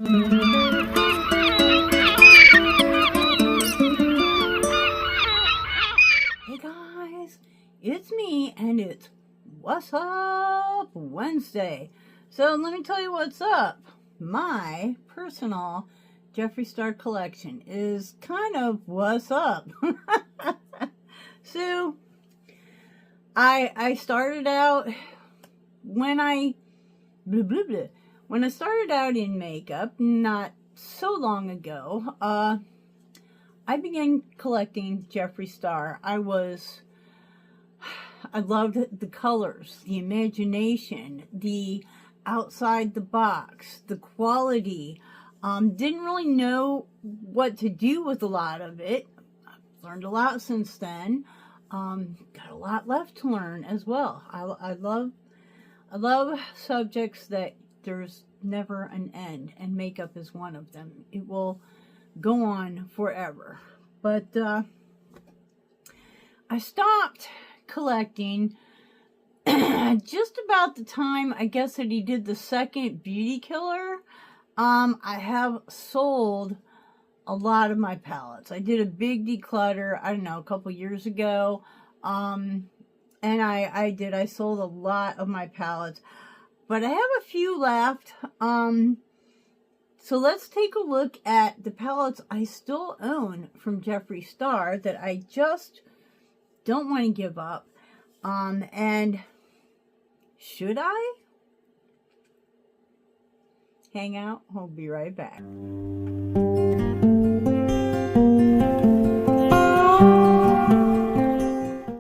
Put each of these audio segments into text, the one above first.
Hey guys, it's me and it's What's Up Wednesday. So let me tell you what's up. My personal Jeffree Star collection is kind of what's up. So I started out when I started out in makeup not so long ago. I began collecting Jeffree Star. I loved the colors, the imagination, the outside the box, the quality. Didn't really know what to do with a lot of it. I've learned a lot since then. Got a lot left to learn as well. I love subjects that there's never an end, and makeup is one of them. It will go on forever. But I stopped collecting just about the time, I guess, that he did the second beauty killer. I have sold a lot of my palettes. I did a big declutter, I don't know, a couple years ago. And I sold a lot of my palettes. But I have a few left. So let's take a look at the palettes I still own from Jeffree Star that I just don't want to give up. And should I? Hang out. I'll be right back.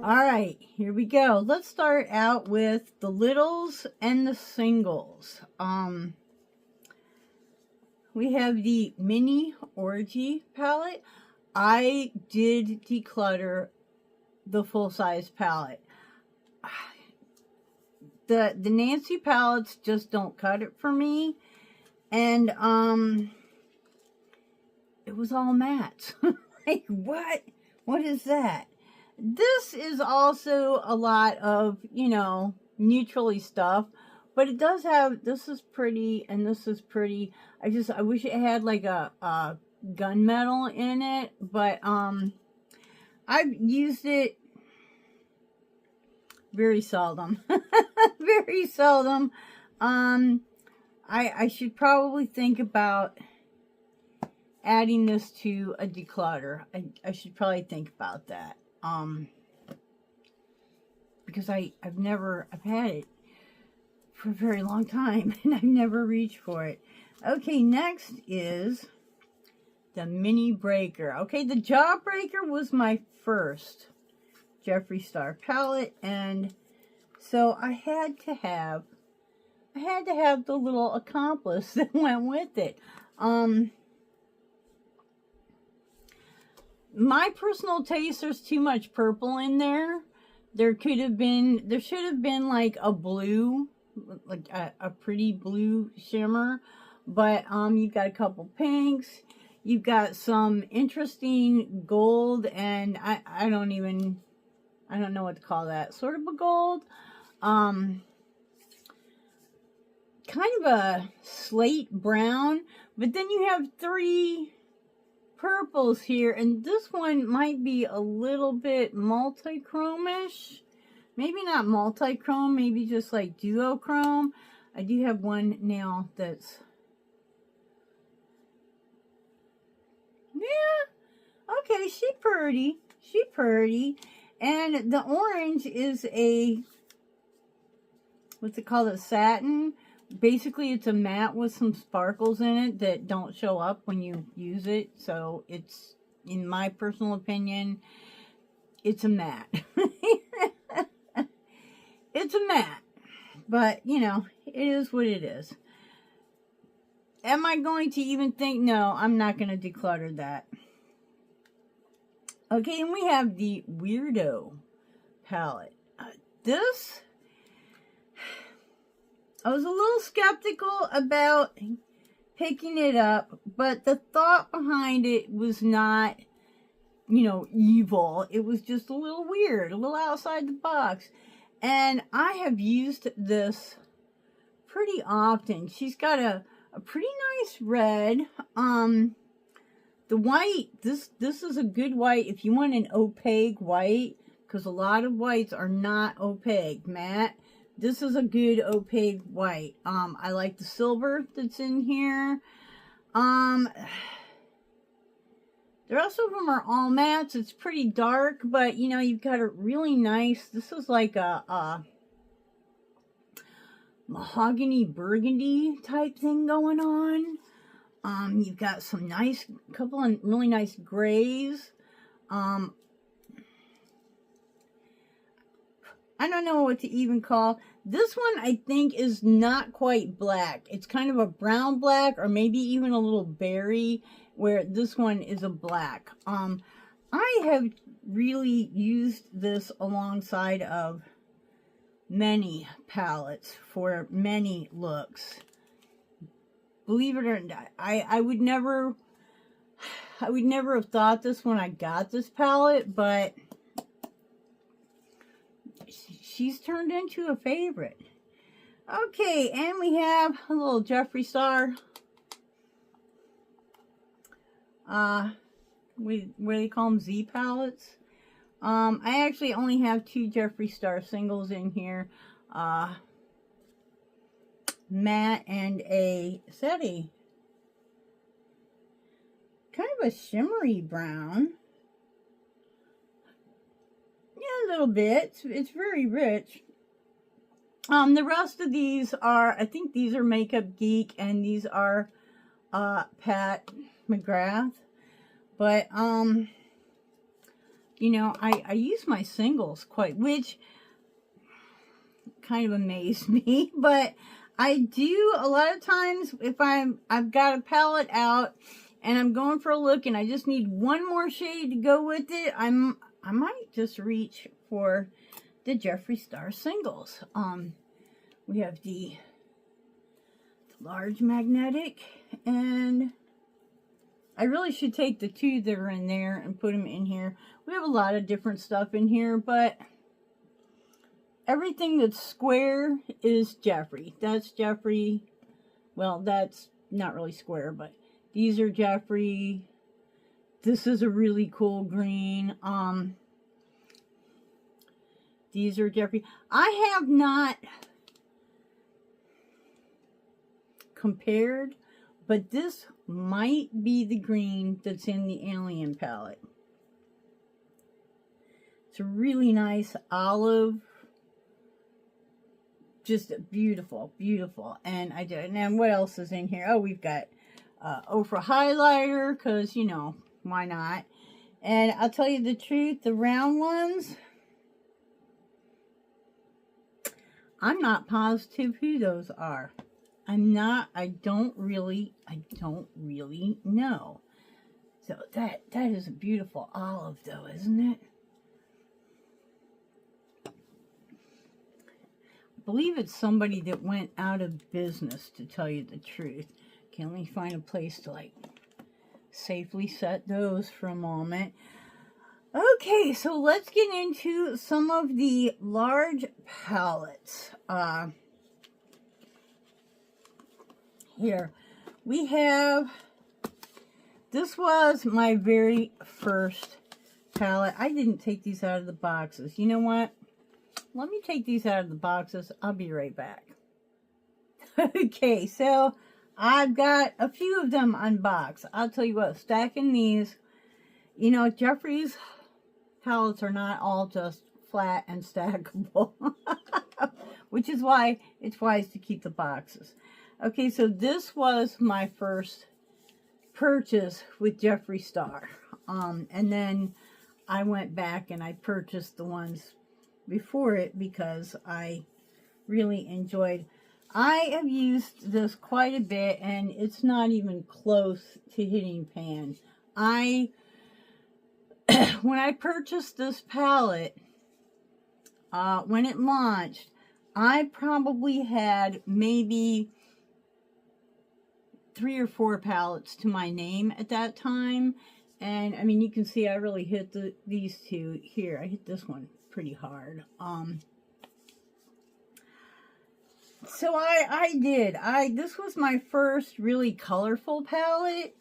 Alright, here we go. Let's start out with the littles and the singles. We have the mini orgy palette. I did declutter the full-size palette. The Nancy palettes just don't cut it for me. And it was all matte. Like, what? What is that? This is also a lot of, neutrally stuff. But it does have, this is pretty and this is pretty. I wish it had like a gunmetal in it. But I've used it very seldom. Very seldom. I should probably think about adding this to a declutter. I should probably think about that. Because I've had it for a very long time and I've never reached for it. Okay, next is the mini breaker. Okay, the jawbreaker was my first Jeffree Star palette, and so I had to have the little accomplice that went with it. My personal taste, there's too much purple in there. There should have been like a blue, like a pretty blue shimmer. But you've got a couple pinks. You've got some interesting gold, and I don't know what to call that. Sort of a gold. Kind of a slate brown. But then you have three purples here, and this one might be a little bit multi-chromish. Maybe not multi-chrome, maybe just like duochrome. I do have one now that's, yeah, okay, she pretty. And the orange is a, what's it called, a satin. Basically, it's a matte with some sparkles in it that don't show up when you use it. So it's, in my personal opinion, it's a matte. It's a matte. But, it is what it is. Am I going to even think? No, I'm not going to declutter that. Okay, and we have the Weirdo palette. This, I was a little skeptical about picking it up, but the thought behind it was not, evil. It was just a little weird, a little outside the box. And I have used this pretty often. She's got a a pretty nice red. The white, this is a good white if you want an opaque white, because a lot of whites are not opaque, matte. This is a good opaque white. I like the silver that's in here. The rest of them are all mattes. It's pretty dark, but you know, you've got a really nice, this is like a mahogany burgundy type thing going on. You've got some nice, couple of really nice grays. I don't know what to even call. This one I think is not quite black. It's kind of a brown black, or maybe even a little berry, where this one is a black. I have really used this alongside of many palettes for many looks. Believe it or not, I would never have thought this when I got this palette, but she's turned into a favorite. Okay, and we have a little Jeffree Star. What do they call them? Z palettes. I actually only have 2 Jeffree Star singles in here. Matte and a Seti. Kind of a shimmery brown. Yeah, a little bit. It's very rich. The rest of these are, I think these are Makeup Geek, and these are Pat McGrath. But you know, I use my singles quite, which kind of amazed me, but I do a lot of times if I've got a palette out and I'm going for a look and I just need one more shade to go with it, I might just reach for the Jeffree Star singles. We have the large magnetic, and I really should take the 2 that are in there and put them in here. We have a lot of different stuff in here, but everything that's square is Jeffree. That's Jeffree. Well, that's not really square, but these are Jeffree. This is a really cool green. These are Jeffree. I have not compared, but this might be the green that's in the Alien palette. It's a really nice olive. Just beautiful, beautiful. And I did. And what else is in here? Oh, we've got Ofra highlighter, because, you know, why not? And I'll tell you the truth, the round ones, I'm not positive who those are. I don't really know. So that is a beautiful olive though, isn't it? I believe it's somebody that went out of business, to tell you the truth. Okay, let me find a place to like safely set those for a moment. Okay, so let's get into some of the large palettes. Here we have, this was my very first palette. I didn't take these out of the boxes. You know what? Let me take these out of the boxes. I'll be right back. Okay, so I've got a few of them unboxed. I'll tell you what, stacking these, you know, Jeffree's palettes are not all just flat and stackable, which is why it's wise to keep the boxes. Okay, so this was my first purchase with Jeffree Star. And then I went back and I purchased the ones before it because I really enjoyed. I have used this quite a bit, and it's not even close to hitting pan. When I purchased this palette, when it launched, I probably had maybe 3 or 4 palettes to my name at that time. And I mean, you can see I really hit these two here. I hit this one pretty hard. So this was my first really colorful palette,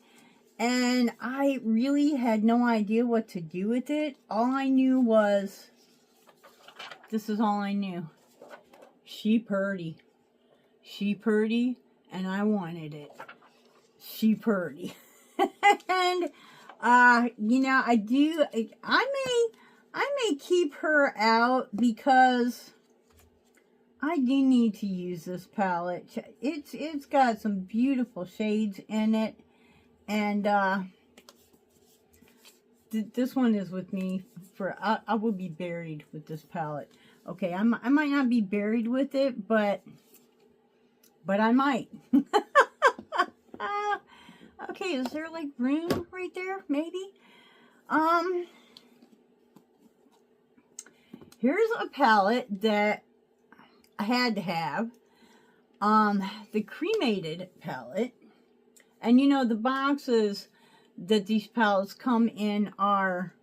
and I really had no idea what to do with it. All I knew was, this is all I knew. She purty. She purty, and I wanted it. She purty. And, you know, I may keep her out because I do need to use this palette. It's got some beautiful shades in it, and this one is with me for. I will be buried with this palette. Okay, I might not be buried with it, but I might. Okay, is there like room right there? Maybe. Here's a palette that I had to have. The cremated palette. And you know, the boxes that these palettes come in are,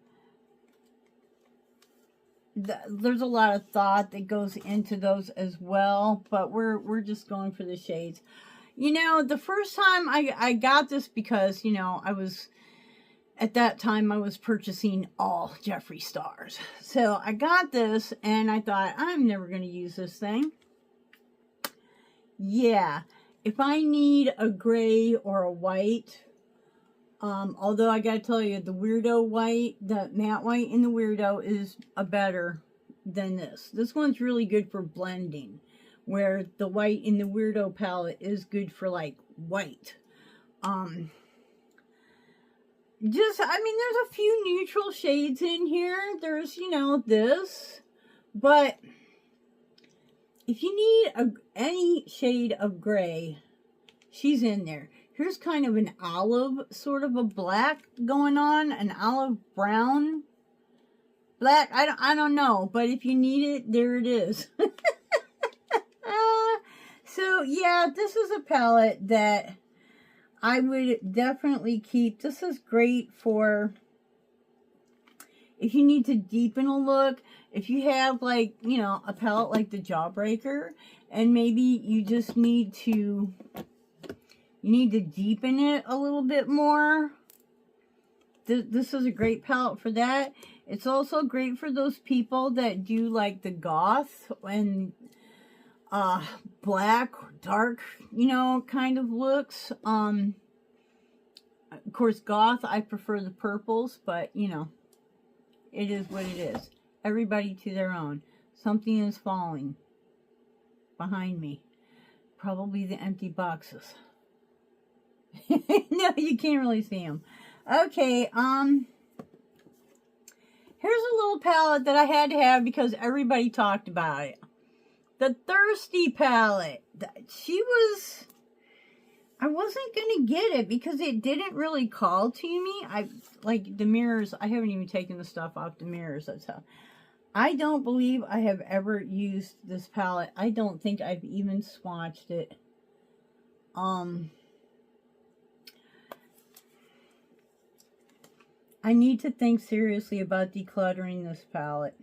there's a lot of thought that goes into those as well, but we're just going for the shades. You know, the first time I got this, because, you know, at that time I was purchasing all Jeffree stars. So I got this and I thought, I'm never going to use this thing. Yeah, if I need a gray or a white, although I gotta tell you, the Weirdo white, the matte white in the Weirdo is better than this. This one's really good for blending, where the white in the Weirdo palette is good for like white. I mean, there's a few neutral shades in here. There's, you know, this, but if you need any shade of gray, she's in there. Here's kind of an olive, sort of a black going on, an olive brown, black. I don't know, but if you need it, there it is. So yeah, this is a palette that I would definitely keep. This is great for if you need to deepen a look. If you have, like, you know, a palette like the Jawbreaker, and maybe you just need to deepen it a little bit more, this is a great palette for that. It's also great for those people that do like the goth and black, dark, you know, kind of looks. Of course, goth, I prefer the purples, but, you know, it is what it is. Everybody to their own. Something is falling behind me. Probably the empty boxes. No, you can't really see them. Okay, here's a little palette that I had to have because everybody talked about it. The Thirsty palette. I wasn't going to get it because it didn't really call to me. Like the mirrors, I haven't even taken the stuff off the mirrors. That's how. I don't believe I have ever used this palette. I don't think I've even swatched it. I need to think seriously about decluttering this palette.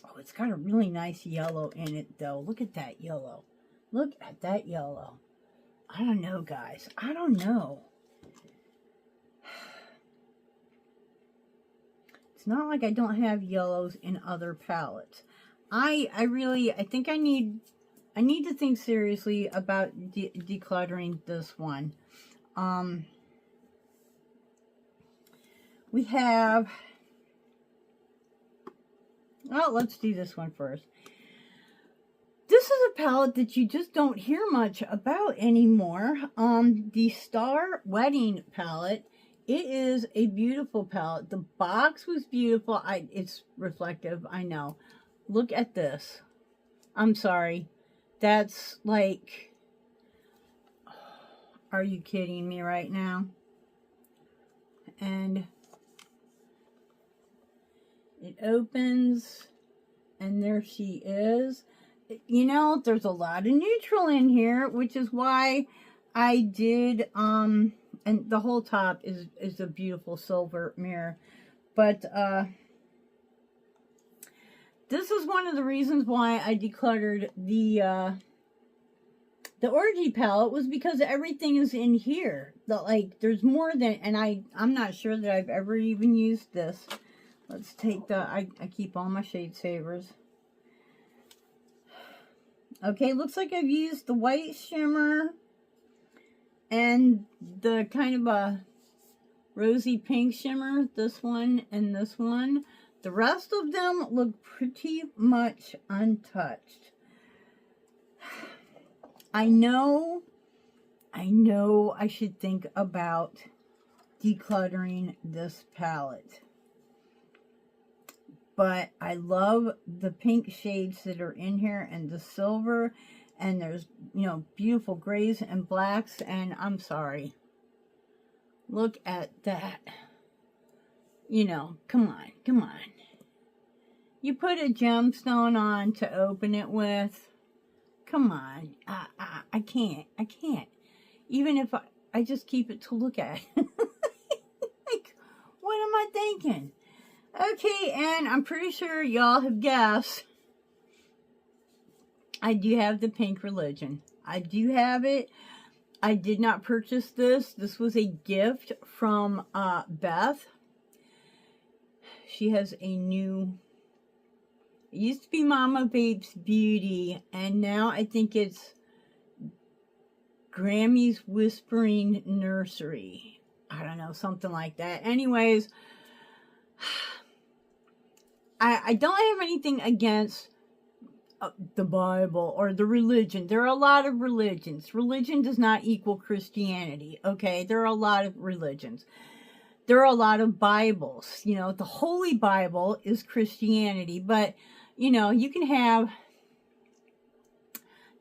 Oh, it's got a really nice yellow in it, though. Look at that yellow. Look at that yellow. I don't know, guys. I don't know. It's not like I don't have yellows in other palettes. I think I need to think seriously about decluttering this one. We have, well, let's do this one first. This is a palette that you just don't hear much about anymore. The Star Wedding palette. It is a beautiful palette. The box was beautiful. It's reflective, I know. Look at this. I'm sorry. That's like, are you kidding me right now? And it opens, and there she is. You know, there's a lot of neutral in here, which is why I did, and the whole top is a beautiful silver mirror. But, this is one of the reasons why I decluttered the orgy palette, was because everything is in here. Like, there's more than, and I'm not sure that I've ever even used this. Let's take I keep all my shade savers. Okay, looks like I've used the white shimmer and the kind of a rosy pink shimmer, this one and this one. The rest of them look pretty much untouched. I know I should think about decluttering this palette. But I love the pink shades that are in here and the silver. And there's, you know, beautiful grays and blacks. And I'm sorry. Look at that. You know, come on, come on. You put a gemstone on to open it with. Come on. I can't. Even if I just keep it to look at. Like, what am I thinking? Okay, and I'm pretty sure y'all have guessed. I do have the pink religion. I do have it. I did not purchase this. This was a gift from Beth. She has a new... It used to be Mama Babe's Beauty, and now I think it's Grammy's Whispering Nursery. I don't know, something like that. Anyways, I don't have anything against the Bible or the religion. There are a lot of religions. Religion does not equal Christianity, okay? There are a lot of religions. There are a lot of Bibles. You know, the Holy Bible is Christianity, but, you know, you can have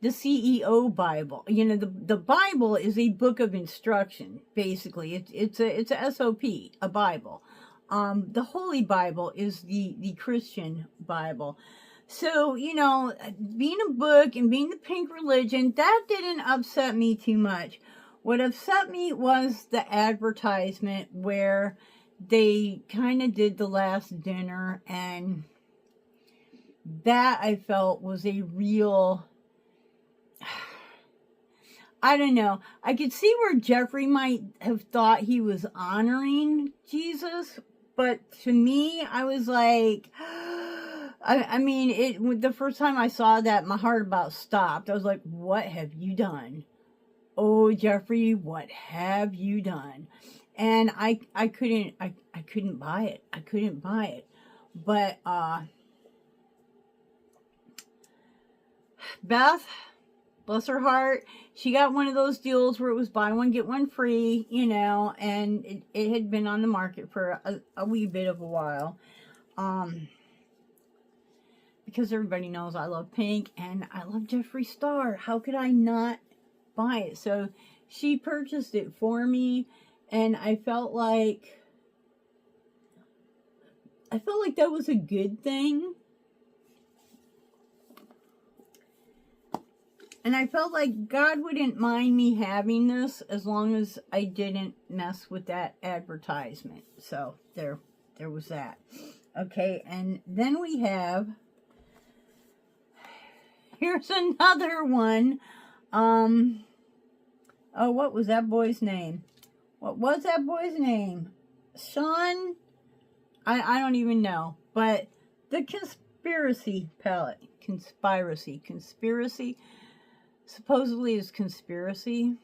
the CEO Bible. You know, the Bible is a book of instruction, basically. It's a SOP, a Bible. The Holy Bible is the Christian Bible. So, you know, being a book and being the pink religion, that didn't upset me too much. What upset me was the advertisement where they kind of did the last dinner, and that I felt was a real... I don't know. I could see where Jeffree might have thought he was honoring Jesus, but to me, I was like... I mean, the first time I saw that, my heart about stopped. I was like, what have you done? Oh, Jeffree, what have you done? And I couldn't buy it. I couldn't buy it. But, Beth, bless her heart, she got one of those deals where it was buy one, get one free, you know, and it had been on the market for a wee bit of a while. Because everybody knows I love pink and I love Jeffree Star. How could I not buy it? So she purchased it for me, and I felt like that was a good thing. And I felt like God wouldn't mind me having this as long as I didn't mess with that advertisement. So there was that. Okay, and then we have... Here's another one. Oh, what was that boy's name? What was that boy's name? Sean? I don't even know. But the conspiracy palette. Conspiracy. Supposedly is conspiracy.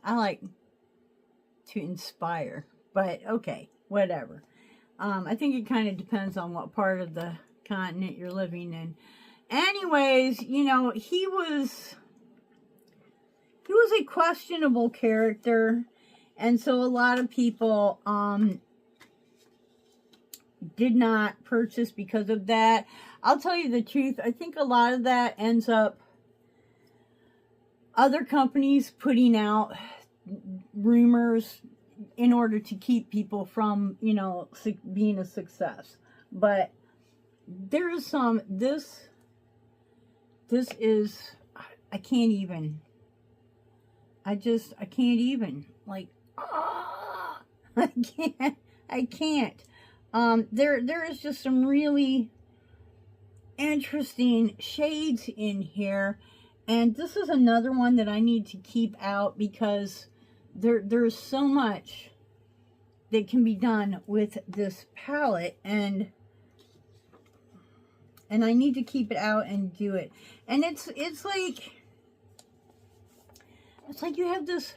I like to inspire. But, okay. Whatever. I think it kind of depends on what part of the continent you're living in. Anyways, you know, he was a questionable character, and so a lot of people did not purchase because of that. I'll tell you the truth, I think a lot of that ends up other companies putting out rumors in order to keep people from, you know, being a success. But there is some, this is, I can't even. I can't even. Like, I can't. There is just some really interesting shades in here. And this is another one that I need to keep out because there's so much that can be done with this palette, and I need to keep it out and do it. And it's like you have this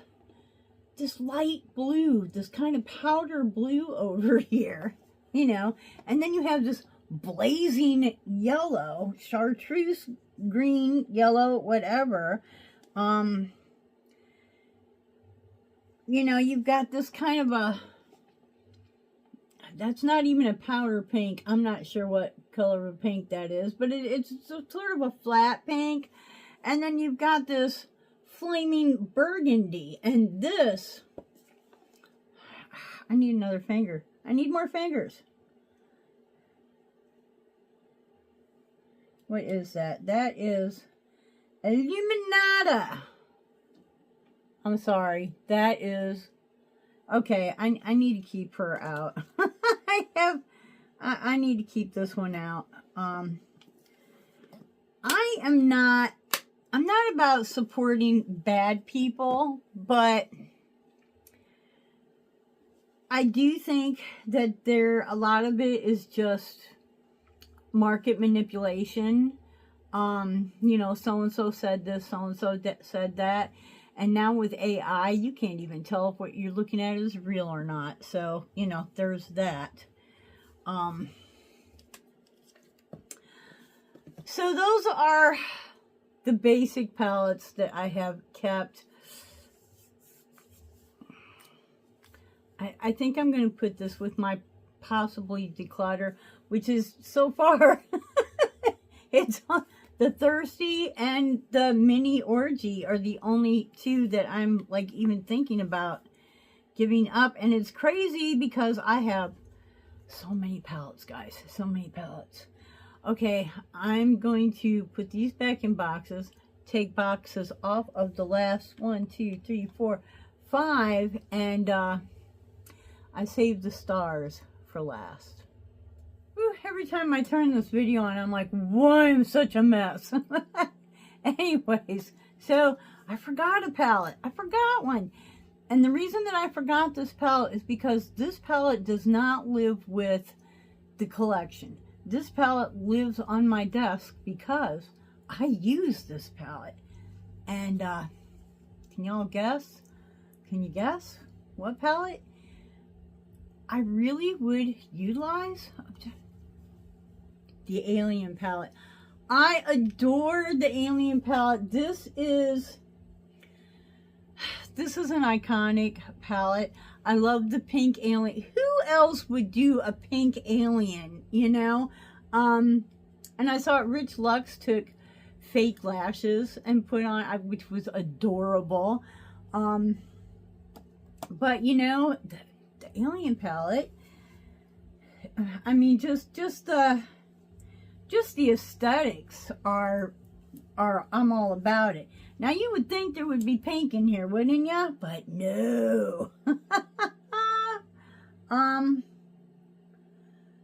light blue, this kind of powder blue over here, you know, and then you have this blazing yellow, chartreuse green, yellow, whatever. You know, you've got this kind of a, that's not even a powder pink. I'm not sure what color of pink that is, but it's sort of a flat pink. And then you've got this flaming burgundy, and this, I need another finger. I need more fingers. What is that? That is Illuminata. I'm sorry. That is, okay, I need to keep her out. I need to keep this one out. I'm not about supporting bad people, but I do think that a lot of it is just market manipulation. You know, so-and-so said this, so-and-so said that. And now with AI, you can't even tell if what you're looking at is real or not. So, you know, there's that. So those are the basic palettes that I have kept. I think I'm going to put this with my possibly Declutter, which is so far, it's the Thirsty and the Mini Orgy are the only two that I'm like even thinking about giving up. And it's crazy because I have so many palettes, guys, so many palettes. Okay, I'm going to put these back in boxes, take boxes off of the last 1, 2, 3, 4, 5, and I saved the stars for last. Whew, every time I turn this video on, I'm like, why am I such a mess? Anyways, so I forgot a palette. I forgot one. And the reason that I forgot this palette is because this palette does not live with the collection. This palette lives on my desk because I use this palette. And can y'all guess? Can you guess what palette I really would utilize? The Alien palette. I adore the Alien palette. This is an iconic palette. I love the pink alien. Who else would do a pink alien, you know? And I saw Rich Lux took fake lashes and put on, which was adorable. But you know, the Alien palette, I mean, just the aesthetics are I'm all about it. Now you would think there would be pink in here, wouldn't ya? But no.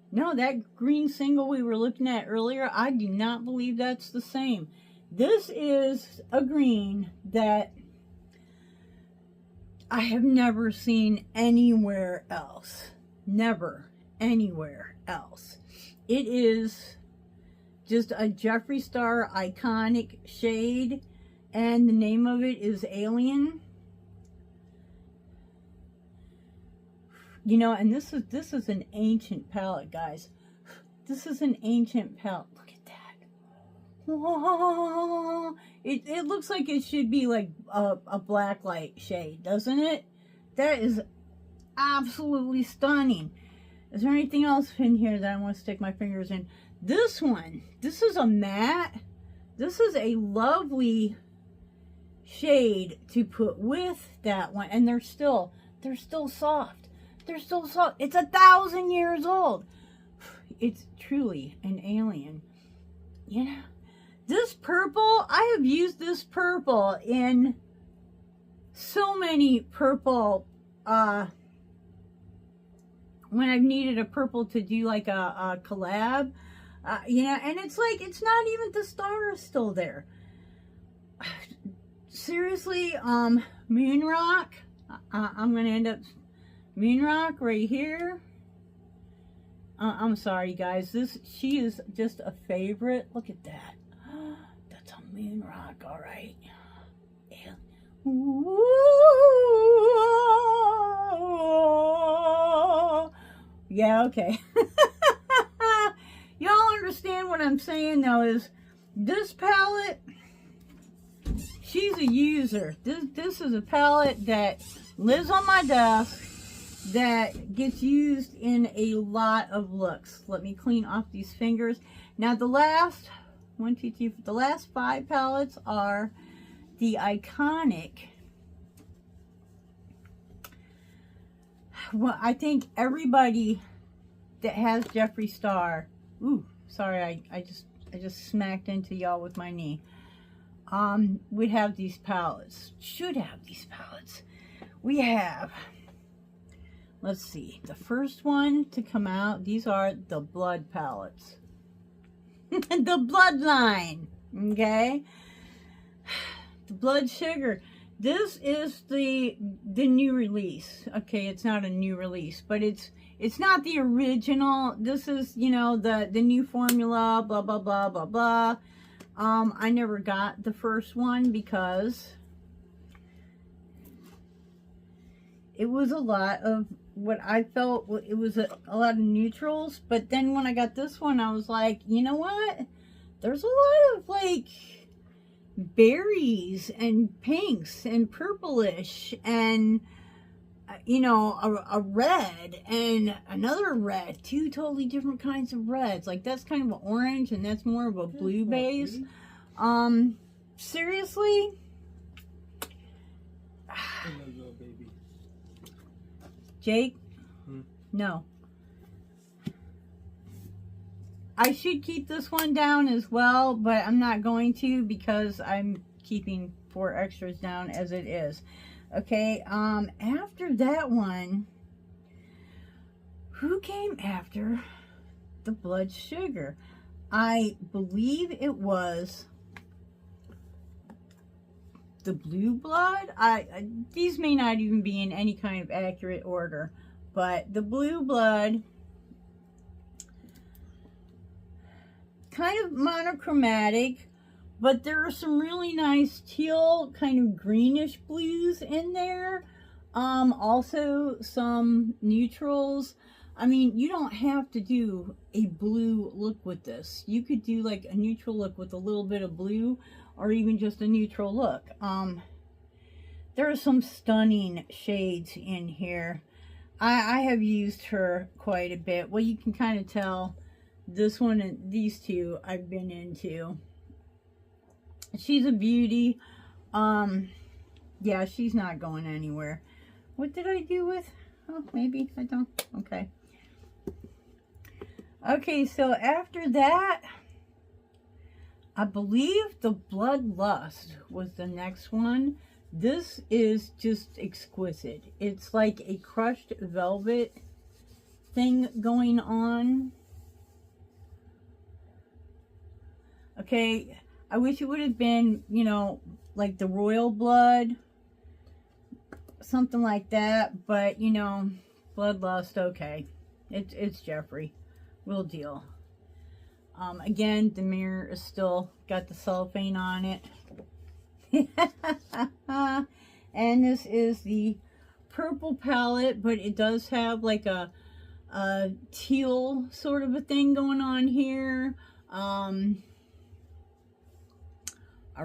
No, that green single we were looking at earlier, I do not believe that's the same. This is a green that I have never seen anywhere else. Never anywhere else. It is just a Jeffree Star iconic shade, and the name of it is Alien. You know, and this is an ancient palette, guys. This is an ancient palette. Look at that. Whoa. It looks like it should be like a black light shade, doesn't it? That is absolutely stunning. Is there anything else in here that I want to stick my fingers in? This one, this is a matte. This is a lovely shade to put with that one, and they're still soft. They're still soft. It's 1,000 years old. It's truly an alien. You know, this purple, I have used this purple in so many purple, when I've needed a purple to do like a collab. You know, and it's like, it's not even, the star is still there. Seriously, Moon Rock, I'm going to end up, Moon Rock right here. I'm sorry, guys. She is just a favorite. Look at that. That's a Moon Rock, all right. Yeah. Ooh. Yeah, okay. Y'all understand what I'm saying, though, is this palette, she's a user. This is a palette that lives on my desk, that gets used in a lot of looks. Let me clean off these fingers. Now the last, 1, 2, 3, the last 5 palettes are the iconic. Well, I think everybody that has Jeffree Star, ooh, sorry, I just smacked into y'all with my knee. Would have these palettes. Should have these palettes. We have, let's see, the first one to come out, these are the blood palettes. The bloodline, okay? The blood sugar. This is the new release. Okay, it's not a new release, but it's not the original. This is, you know, the new formula, blah, blah, blah, blah, blah. I never got the first one because it was a lot of what I felt, it was a lot of neutrals. But then when I got this one, I was like, you know what? There's a lot of like berries and pinks and purplish and, you know, a red and another red. 2 totally different kinds of reds. Like that's kind of an orange and that's more of a blue base. Seriously? Jake? No. I should keep this one down as well, but I'm not going to because I'm keeping 4 extras down as it is. Okay, after that one, who came after the blood sugar? I believe it was the blue blood. These may not even be in any kind of accurate order, but the blue blood, kind of monochromatic, but there are some really nice teal, kind of greenish blues in there. Also some neutrals. I mean, you don't have to do a blue look with this. You could do like a neutral look with a little bit of blue, or even just a neutral look. There are some stunning shades in here. I have used her quite a bit. Well, you can kind of tell this one and these two I've been into. She's a beauty. Yeah, she's not going anywhere. What did I do with? Oh, maybe I don't. Okay. Okay, so after that, I believe the Bloodlust was the next one. This is just exquisite. It's like a crushed velvet thing going on. Okay, I wish it would have been, you know, like the royal blood, something like that, but, you know, Bloodlust, okay. It's Jeffree. Real deal. Again, the mirror is still got the cellophane on it. And this is the purple palette, but it does have like a teal sort of a thing going on here. A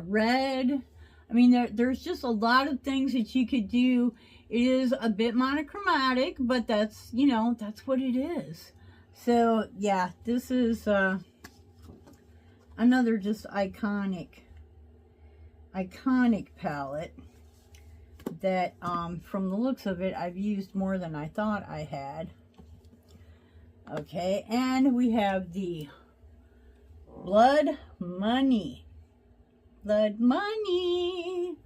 red. I mean, there's just a lot of things that you could do. It is a bit monochromatic, but that's, you know, that's what it is. So, yeah, this is another just iconic palette that, from the looks of it, I've used more than I thought I had. Okay, and we have the Blood Money. Blood Money.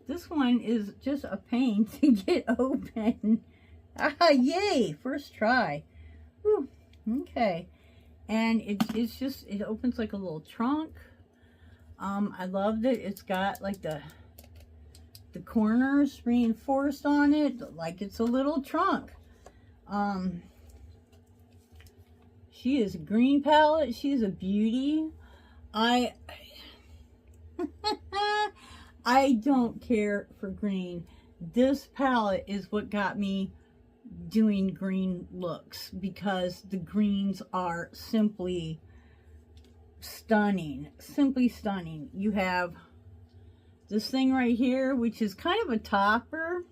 This one is just a pain to get open. Ah, yay! First try. Whew. Okay. And it's just, it opens like a little trunk. I love that it's got like the corners reinforced on it, like it's a little trunk. She is a green palette. She's a beauty. I don't care for green. This palette is what got me doing green looks, because the greens are simply stunning. Simply stunning. You have this thing right here, which is kind of a topper.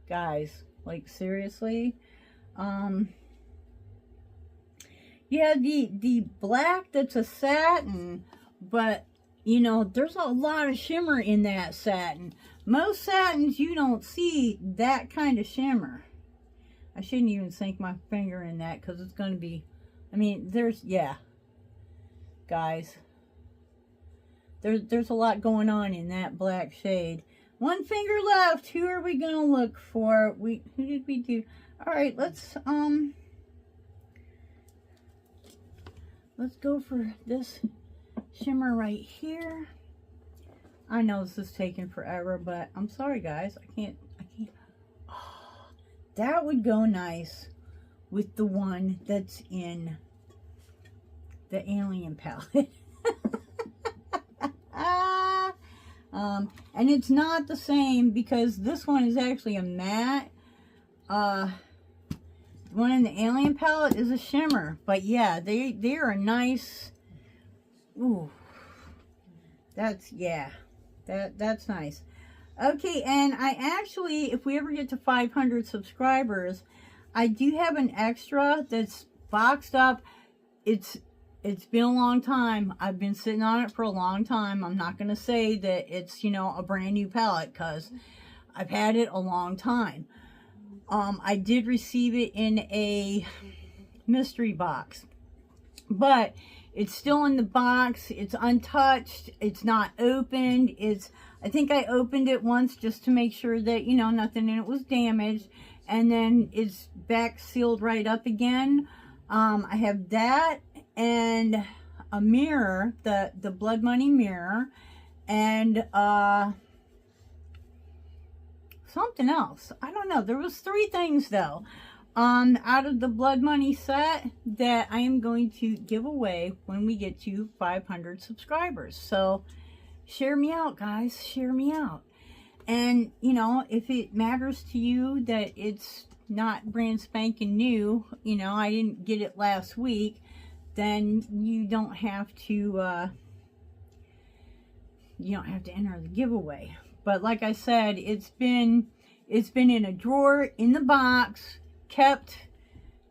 Guys, like seriously. Yeah, the black that's a satin, but you know, there's a lot of shimmer in that satin. Most satins, you don't see that kind of shimmer. I shouldn't even sink my finger in that, because it's going to be, I mean, there's, yeah. Guys, there's a lot going on in that black shade. One finger left. Who are we going to look for? Who did we do? All right, let's go for this shimmer right here. I know this is taking forever, but I'm sorry guys, I can't. Oh, that would go nice with the one that's in the Alien palette. And it's not the same, because this one is actually a matte. The one in the Alien palette is a shimmer, but yeah, they are a nice. Ooh, that's, yeah, that's nice. Okay, and I actually, if we ever get to 500 subscribers, I do have an extra that's boxed up. It's been a long time. I've been sitting on it for a long time. I'm not going to say that it's, you know, a brand new palette, because I've had it a long time. I did receive it in a mystery box, but it's still in the box. It's untouched. It's not opened. I think I opened it once just to make sure that, you know, nothing in it was damaged. And then it's back sealed right up again. I have that and a mirror, the Blood Money mirror, and something else. I don't know. There was 3 things though. Out of the Blood Money set that I am going to give away when we get to 500 subscribers. So share me out, guys. Share me out. And, you know, if it matters to you that it's not brand spanking new, you know, I didn't get it last week, then you don't have to enter the giveaway. But like I said, it's been in a drawer in the box, kept,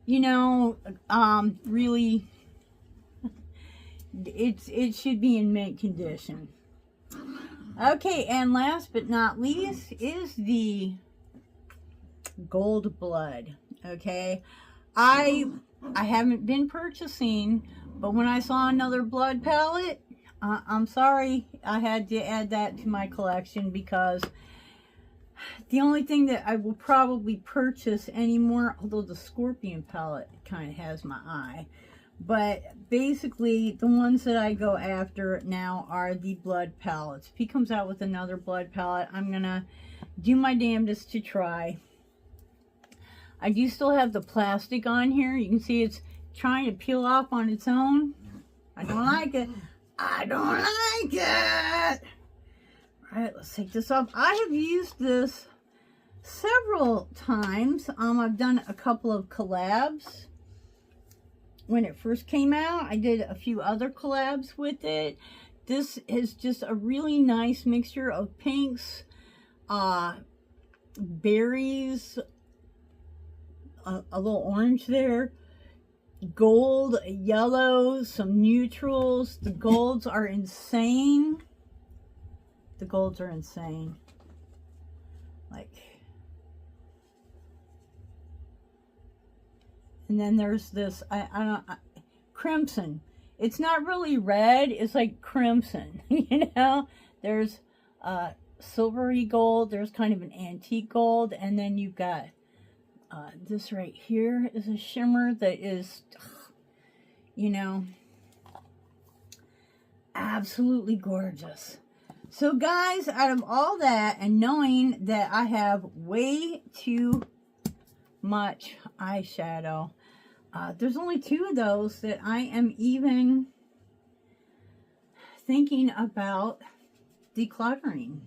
you know, really, it should be in mint condition. Okay, and last but not least is the Gold Blood. Okay, I haven't been purchasing, but when I saw another blood palette, I'm sorry, I had to add that to my collection, because the only thing that I will probably purchase anymore, although the Scorpion palette kind of has my eye, but basically the ones that I go after now are the blood palettes. If he comes out with another blood palette, I'm gonna do my damnedest to try. I do still have the plastic on here. You can see it's trying to peel off on its own. I don't like it. I don't like it. All right, let's take this off. I have used this several times. I've done a couple of collabs. When it first came out, I did a few other collabs with it. This is just a really nice mixture of pinks, berries, a little orange there, gold, yellow, some neutrals. The golds are insane. The golds are insane. Like, and then there's this, crimson. It's not really red, it's like crimson, you know? There's silvery gold, there's kind of an antique gold, and then you've got This right here is a shimmer that is, you know, absolutely gorgeous. So guys, out of all that, and knowing that I have way too much eyeshadow, there's only 2 of those that I am even thinking about decluttering.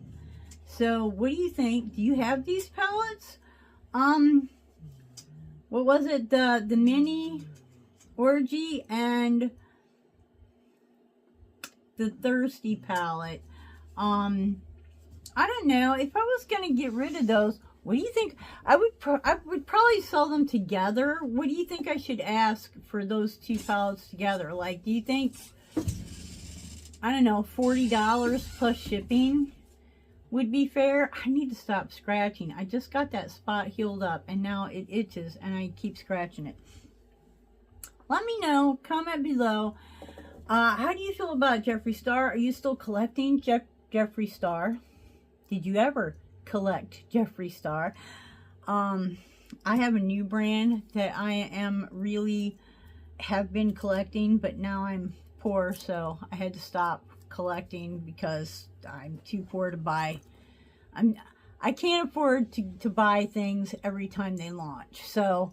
So what do you think? Do you have these palettes? What was it? The mini orgy and the thirsty palette. I don't know if I was gonna get rid of those. What do you think? I would probably sell them together. What do you think I should ask for those 2 palettes together? Like, do you think, I don't know, $40 plus shipping would be fair? I need to stop scratching. I just got that spot healed up and now it itches and I keep scratching it. Let me know. Comment below. How do you feel about Jeffree Star? Are you still collecting Jeffree Star? Did you ever collect Jeffree Star? I have a new brand that I am really have been collecting, but now I'm poor, so I had to stop collecting because I'm too poor to buy. I can't afford to buy things every time they launch. So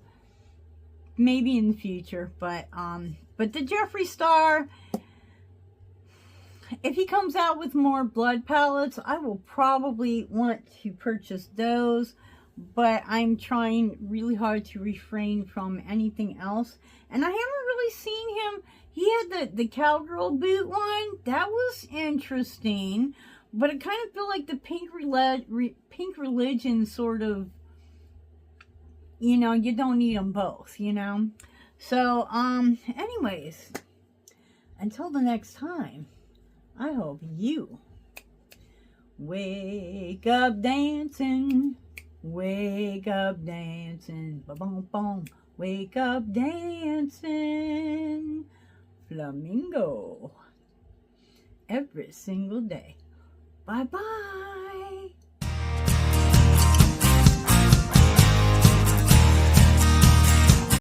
maybe in the future, but the Jeffree Star, if he comes out with more blood palettes, I will probably want to purchase those, but I'm trying really hard to refrain from anything else. And I haven't really seen him. He had the cowgirl boot one. That was interesting, but I kind of feel like the pink religion sort of, you know, you don't need them both, you know. So anyways, until the next time, I hope you wake up dancing, ba-boom, boom, wake up dancing, flamingo, every single day. Bye-bye.